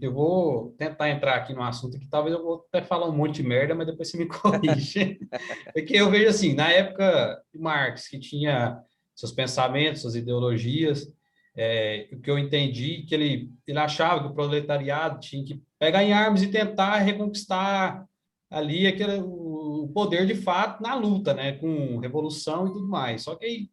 Eu vou tentar entrar aqui no assunto que talvez eu vou até falar um monte de merda, mas depois você me corrige. Porque eu vejo assim, na época de Marx, que tinha seus pensamentos, suas ideologias, o que eu entendi, que ele achava que o proletariado tinha que pegar em armas e tentar reconquistar ali o poder de fato na luta, né, com revolução e tudo mais. Só que aí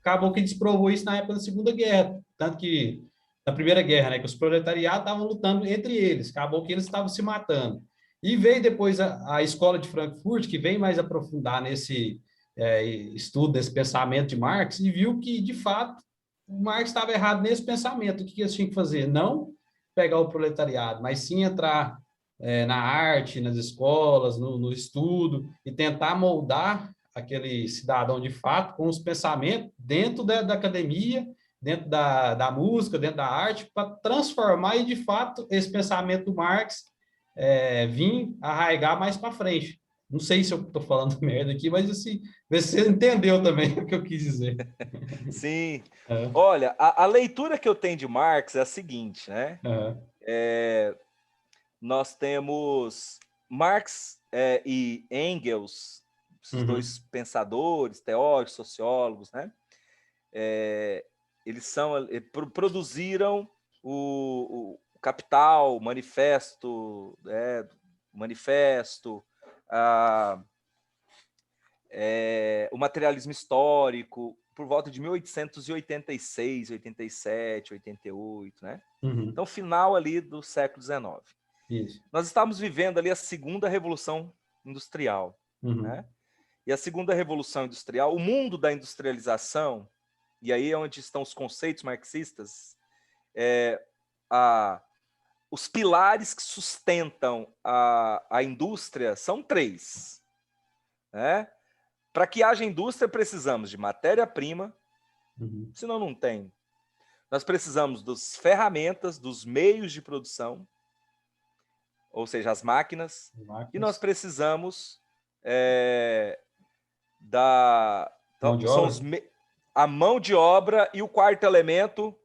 acabou que desprovou isso na época da Segunda Guerra, tanto que na Primeira Guerra, né, que os proletariados estavam lutando entre eles, acabou que eles estavam se matando. E veio depois a escola de Frankfurt, que vem mais aprofundar nesse estudo, nesse pensamento de Marx, e viu que, de fato, o Marx estava errado nesse pensamento. O que eles tinham que fazer? Não pegar o proletariado, mas sim entrar na arte, nas escolas, no estudo, e tentar moldar aquele cidadão de fato com os pensamentos dentro da academia, dentro da música, dentro da arte, para transformar e, de fato, esse pensamento do Marx vir arraigar mais para frente. Não sei se eu estou falando merda aqui, mas assim, vê se você entendeu também o que eu quis dizer. Sim. É, Olha, a leitura que eu tenho de Marx é a seguinte, né? é, Nós temos Marx e Engels, esses dois uhum, pensadores, teóricos, sociólogos, né? Eles produziram o Capital, Manifesto, a, o Materialismo Histórico, por volta de 1886, 87, 88, né? uhum, Então, final ali do século XIX. isso. Nós estamos vivendo ali a segunda revolução industrial, né? Uhum, E a segunda revolução industrial, o mundo da industrialização, e aí é onde estão os conceitos marxistas, a, os pilares que sustentam a indústria são três, né? Para que haja indústria, precisamos de matéria-prima, uhum, senão não tem. Nós precisamos das ferramentas, dos meios de produção, ou seja, as máquinas, e nós máquinas, precisamos é, da. mão Então, de são obra. a mão de obra e o quarto elemento.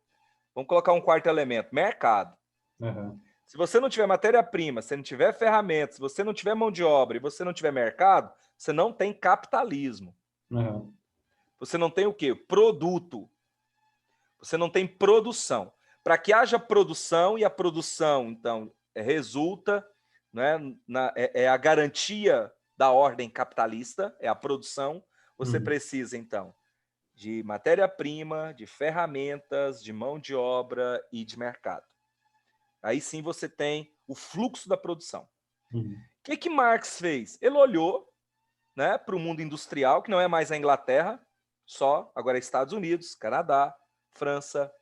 Vamos colocar um quarto elemento: mercado. Uhum, Se você não tiver matéria-prima, se não tiver ferramentas, se você não tiver mão de obra e você não tiver mercado, você não tem capitalismo. uhum, Você não tem o quê? Produto. Você não tem produção. Para que haja produção, e a produção, então, resulta, né, é a garantia da ordem capitalista, é a produção, você uhum, precisa, então, de matéria-prima, de ferramentas, de mão de obra e de mercado. Aí sim você tem o fluxo da produção. uhum, O que Marx fez? Ele olhou, né, para o mundo industrial, que não é mais a Inglaterra só, agora é Estados Unidos, Canadá, França,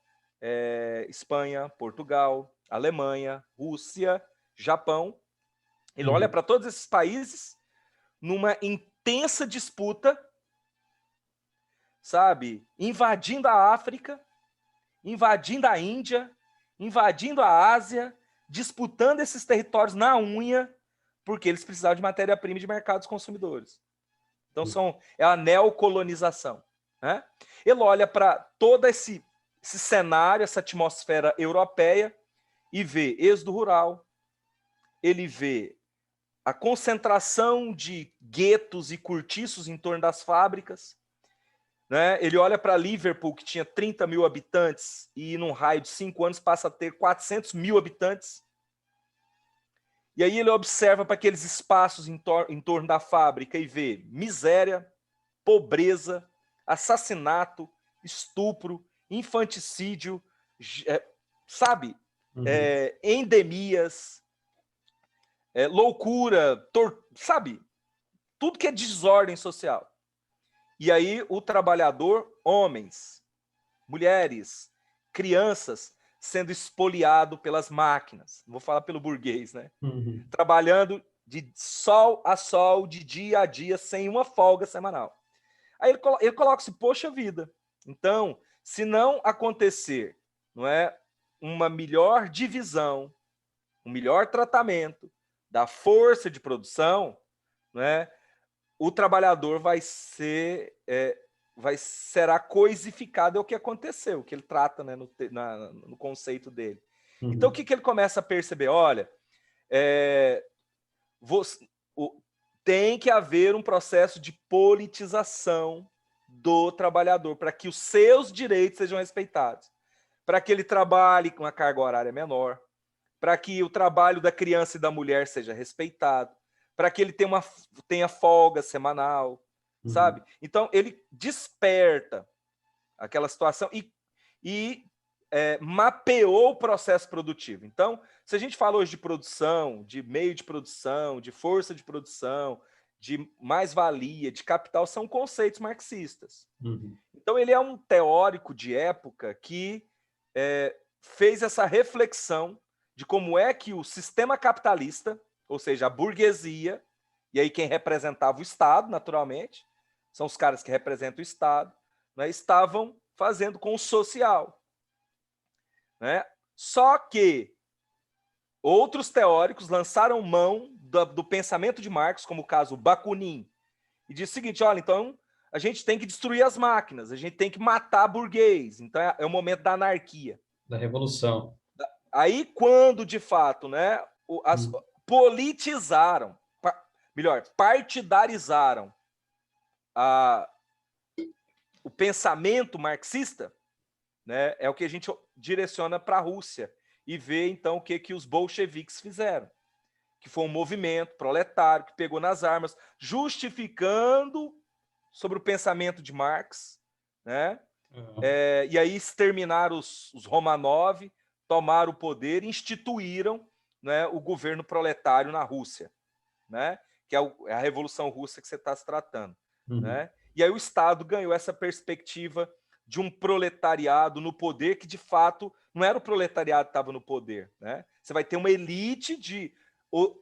Espanha, Portugal, Alemanha, Rússia, Japão. Ele olha uhum, para todos esses países numa intensa disputa, sabe? Invadindo a África, invadindo a Índia, invadindo a Ásia, disputando esses territórios na unha, porque eles precisavam de matéria-prima e de mercados consumidores. Então é a neocolonização. Né? Ele olha para todo esse cenário, essa atmosfera europeia, e vê êxodo rural, ele vê a concentração de guetos e cortiços em torno das fábricas. Né? Ele olha para Liverpool, que tinha 30 mil habitantes, e num raio de 5 anos passa a ter 400 mil habitantes. E aí ele observa para aqueles espaços em torno da fábrica e vê miséria, pobreza, assassinato, estupro, infanticídio, sabe? uhum, Endemias, loucura, sabe? Tudo que é desordem social. E aí o trabalhador, homens, mulheres, crianças, sendo espoliado pelas máquinas. Vou falar pelo burguês, né? uhum, Trabalhando de sol a sol, de dia a dia, sem uma folga semanal. Aí ele coloca assim, poxa vida. Então, se não acontecer, não é, uma melhor divisão, um melhor tratamento da força de produção, não é, o trabalhador será coisificado, é o que aconteceu, o que ele trata, né, no conceito dele. Então, o que ele começa a perceber? Olha, tem que haver um processo de politização do trabalhador, para que os seus direitos sejam respeitados, para que ele trabalhe com uma carga horária menor, para que o trabalho da criança e da mulher seja respeitado, para que ele tenha folga semanal, sabe? Então, ele desperta aquela situação e mapeou o processo produtivo. Então, se a gente fala hoje de produção, de meio de produção, de força de produção, de mais-valia, de capital, são conceitos marxistas. Então, ele é um teórico de época que fez essa reflexão de como é que o sistema capitalista, ou seja, a burguesia, e aí quem representava o Estado, naturalmente, são os caras que representam o Estado, né, estavam fazendo com o social. Né? Só que outros teóricos lançaram mão do pensamento de Marx, como o caso Bakunin, e disse o seguinte, olha, então a gente tem que destruir as máquinas, a gente tem que matar burguês, então é o momento da anarquia. Da revolução. Aí, quando, de fato, né, politizaram, partidarizaram o pensamento marxista, né, é o que a gente direciona para a Rússia e vê, então, o que os bolcheviques fizeram, que foi um movimento proletário que pegou nas armas, justificando sobre o pensamento de Marx, né? E aí exterminaram os Romanov, tomaram o poder e instituíram, né, o governo proletário na Rússia, né, que é a Revolução Russa que você está se tratando. Né? E aí o Estado ganhou essa perspectiva de um proletariado no poder que, de fato, não era o proletariado que estava no poder. Né? Você vai ter uma elite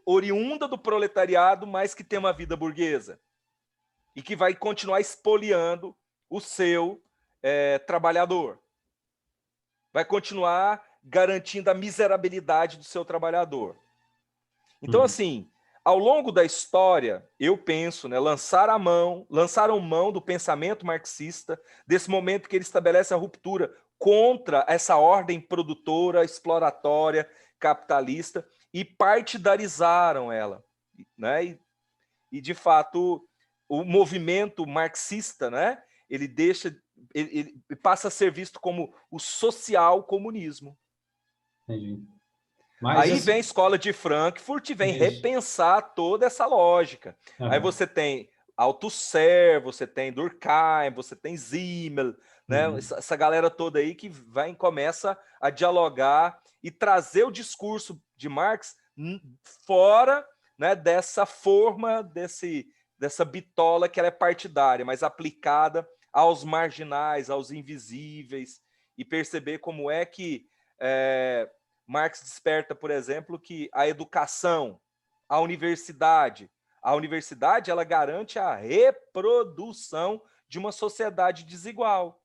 oriunda do proletariado, mas que tem uma vida burguesa e que vai continuar expoliando o seu trabalhador. Vai continuar garantindo a miserabilidade do seu trabalhador. Então, assim, ao longo da história, eu penso, né, lançaram mão do pensamento marxista, desse momento que ele estabelece a ruptura contra essa ordem produtora, exploratória, capitalista, e partidarizaram ela. Né? E de fato, o movimento marxista, né, ele passa a ser visto como o social-comunismo. Entendi. Mas aí vem a escola de Frankfurt e vem repensar toda essa lógica. Aí você tem Althusser, você tem Durkheim, você tem Simmel, né? Essa galera toda aí que começa a dialogar e trazer o discurso de Marx fora, né, dessa forma, dessa bitola que ela é partidária, mas aplicada aos marginais, aos invisíveis, e perceber como é que Marx desperta, por exemplo, que a educação, a universidade ela garante a reprodução de uma sociedade desigual.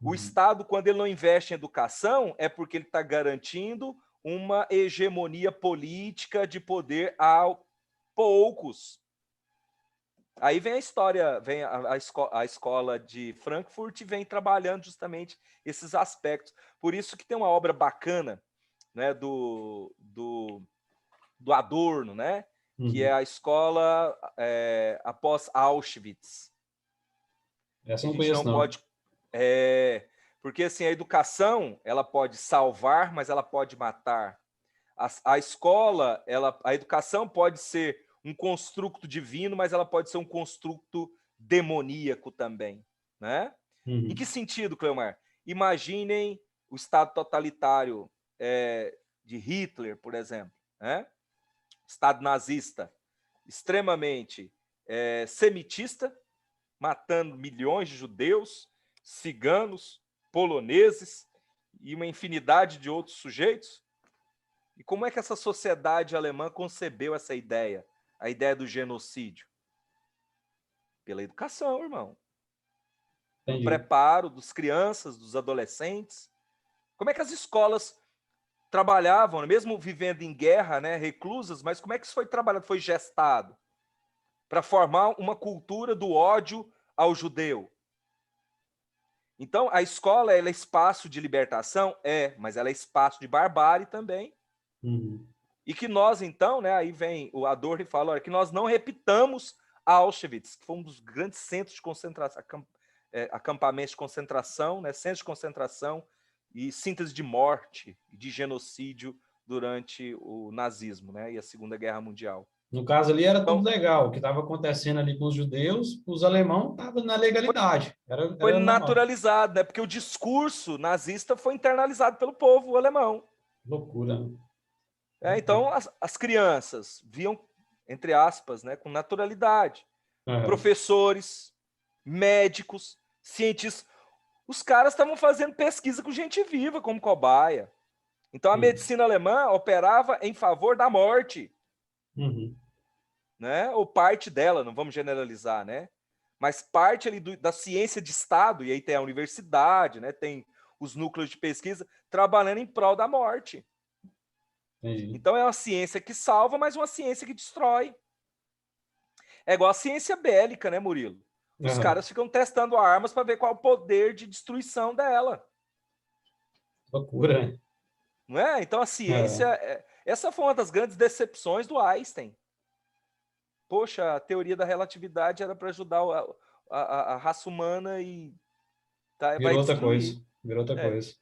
O Estado, quando ele não investe em educação, é porque ele está garantindo uma hegemonia política de poder a poucos. Aí vem a história, vem a escola de Frankfurt vem trabalhando justamente esses aspectos. Por isso que tem uma obra bacana, né, do Adorno, né, que é a escola após Auschwitz. Essa eu não conheço, não. Porque assim, a educação ela pode salvar, mas ela pode matar. A escola, a educação pode ser um construto divino, mas ela pode ser um construto demoníaco também, né? Em que sentido, Cleomar? Imaginem o Estado totalitário de Hitler, por exemplo, né? Estado nazista, extremamente semitista, matando milhões de judeus, ciganos, poloneses e uma infinidade de outros sujeitos. E como é que essa sociedade alemã concebeu essa ideia? A ideia do genocídio? Pela educação, irmão. Pelo preparo dos crianças, dos adolescentes. Como é que as escolas trabalhavam, mesmo vivendo em guerra, né, reclusas, mas como é que isso foi trabalhado, foi gestado? Para formar uma cultura do ódio ao judeu. Então, a escola ela é espaço de libertação? Mas ela é espaço de barbárie também. Uhum. E que nós, então, né, aí vem o Adorno e fala, olha, que nós não repitamos Auschwitz, que foi um dos grandes centros de concentração, acampamentos de concentração, né, centros de concentração e síntese de morte e de genocídio durante o nazismo, né, e a Segunda Guerra Mundial. No caso ali era tudo Então, legal. O que estava acontecendo ali com os judeus, os alemãos estavam na legalidade. foi Era normal. naturalizado, né, porque o discurso nazista foi internalizado pelo povo alemão. Loucura. Então, as crianças viam, entre aspas, né, com naturalidade. Uhum. Professores, médicos, cientistas. Os caras estavam fazendo pesquisa com gente viva, como cobaia. Então, a medicina alemã operava em favor da morte, Uhum. né? Ou parte dela, não vamos generalizar, né? Mas parte ali da ciência de Estado, e aí tem a universidade, né? Tem os núcleos de pesquisa trabalhando em prol da morte. Entendi. Então, é uma ciência que salva, mas uma ciência que destrói. É igual a ciência bélica, né, Murilo? Os Uhum. caras ficam testando armas para ver qual o poder de destruição dela. Loucura, né? Não é? Então a ciência. Essa foi uma das grandes decepções do Einstein. Poxa, a teoria da relatividade era para ajudar a raça humana e vai Virou outra destruir. coisa. Virou outra É. coisa.